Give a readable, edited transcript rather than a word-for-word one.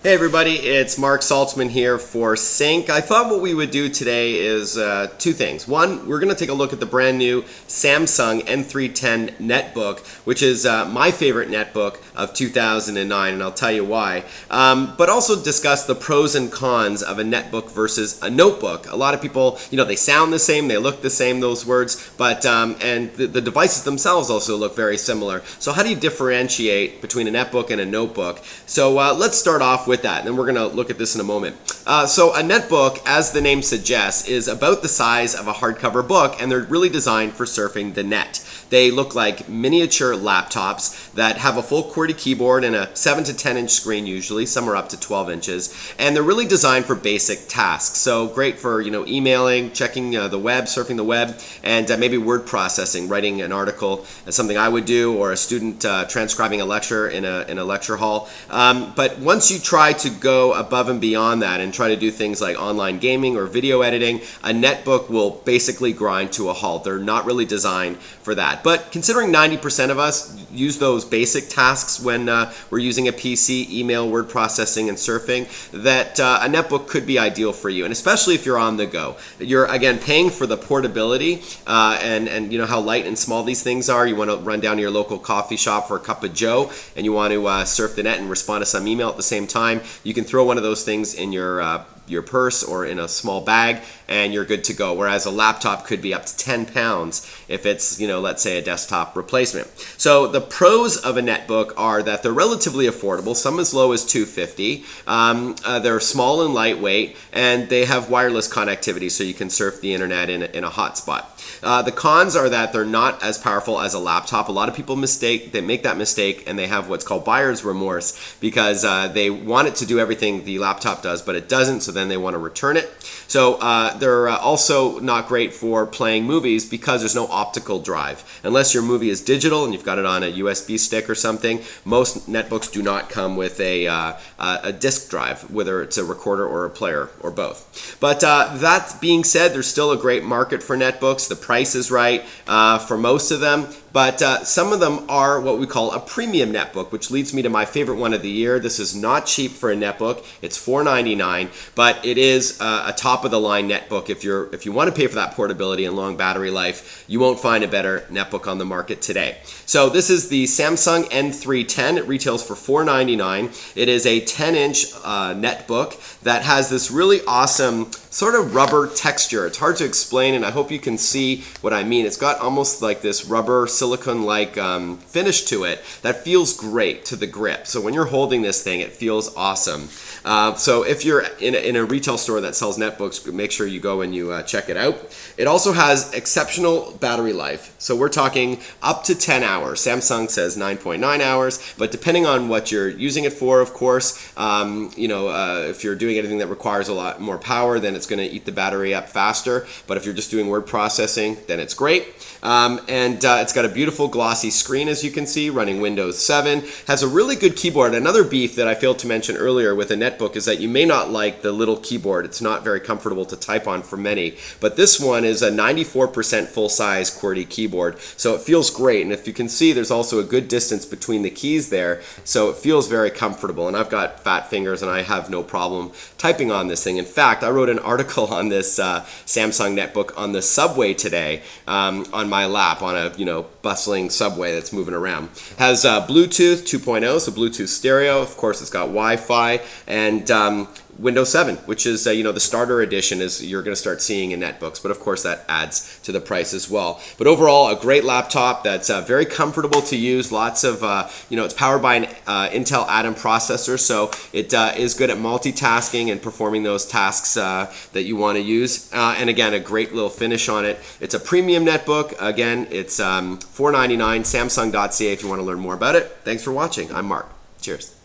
Hey everybody, it's Marc Saltzman here for Sync. I thought what we would do today is two things. One, we're going to take a look at the brand new Samsung N310 netbook, which is my favorite netbook of 2009, and I'll tell you why. But also discuss the pros and cons of a netbook versus a notebook. A lot of people, they sound the same, they look the same, those words, but and the devices themselves also look very similar. So how do you differentiate between a netbook and a notebook? So let's start off with that, and then we're going to look at this in a moment. So a netbook, as the name suggests, is about the size of a hardcover book, and they're really designed for surfing the net. They look like miniature laptops that have a full QWERTY keyboard and a 7 to 10 inch screen usually, some are up to 12 inches, and they're really designed for basic tasks. So great for emailing, checking the web, surfing the web, and maybe word processing, writing an article, something I would do, or a student transcribing a lecture in a lecture hall. But once you try to go above and beyond that and try to do things like online gaming or video editing, a netbook will basically grind to a halt. They're not really designed for that. But considering 90% of us use those basic tasks when we're using a PC, email, word processing, and surfing, that a netbook could be ideal for you, and especially if you're on the go. You're, again, paying for the portability and you know how light and small these things are. You want to run down to your local coffee shop for a cup of joe, and you want to surf the net and respond to some email at the same time. You can throw one of those things in your purse or in a small bag, and you're good to go. Whereas a laptop could be up to 10 pounds if it's, let's say a desktop replacement. So the pros of a netbook are that they're relatively affordable, some as low as $250. They're small and lightweight, and they have wireless connectivity, so you can surf the internet in a hotspot. The cons are that they're not as powerful as a laptop. A lot of people make that mistake, and they have what's called buyer's remorse because they want it to do everything the laptop does, but it doesn't, so then they want to return it. So they're also not great for playing movies because there's no optical drive. Unless your movie is digital and you've got it on a USB stick or something, most netbooks do not come with a disk drive, whether it's a recorder or a player or both. But that being said, there's still a great market for netbooks. The price is right for most of them. But some of them are what we call a premium netbook, which leads me to my favorite one of the year. This is not cheap for a netbook. It's $499, but it is a top-of-the-line netbook. If you want to pay for that portability and long battery life, you won't find a better netbook on the market today. So this is the Samsung N310. It retails for $499. It is a 10-inch netbook that has this really awesome sort of rubber texture. It's hard to explain, and I hope you can see what I mean. It's got almost like this rubber silicone-like finish to it that feels great to the grip. So when you're holding this thing, it feels awesome. So if you're in a retail store that sells netbooks, make sure you go and you check it out. It also has exceptional battery life. So we're talking up to 10 hours. Samsung says 9.9 hours, but depending on what you're using it for, of course, if you're doing anything that requires a lot more power, then it's going to eat the battery up faster. But if you're just doing word processing, then it's great. It's got a beautiful glossy screen, as you can see, running Windows 7. Has a really good keyboard. Another beef that I failed to mention earlier with a netbook is that you may not like the little keyboard. It's not very comfortable to type on for many. But this one is a 94% full-size QWERTY keyboard, so it feels great. And if you can see, there's also a good distance between the keys there, so it feels very comfortable. And I've got fat fingers, and I have no problem typing on this thing. In fact, I wrote an article on this Samsung netbook on the subway today on my lap on a bustling subway that's moving around. Has Bluetooth 2.0, so Bluetooth stereo. Of course, it's got Wi-Fi and Windows 7, which is the starter edition, is you're going to start seeing in netbooks, but of course that adds to the price as well. But overall, a great laptop that's very comfortable to use. Lots of it's powered by an Intel Atom processor, so it is good at multitasking and performing those tasks that you want to use. And again, a great little finish on it. It's a premium netbook. Again, it's $499. Samsung.ca if you want to learn more about it. Thanks for watching. I'm Marc. Cheers.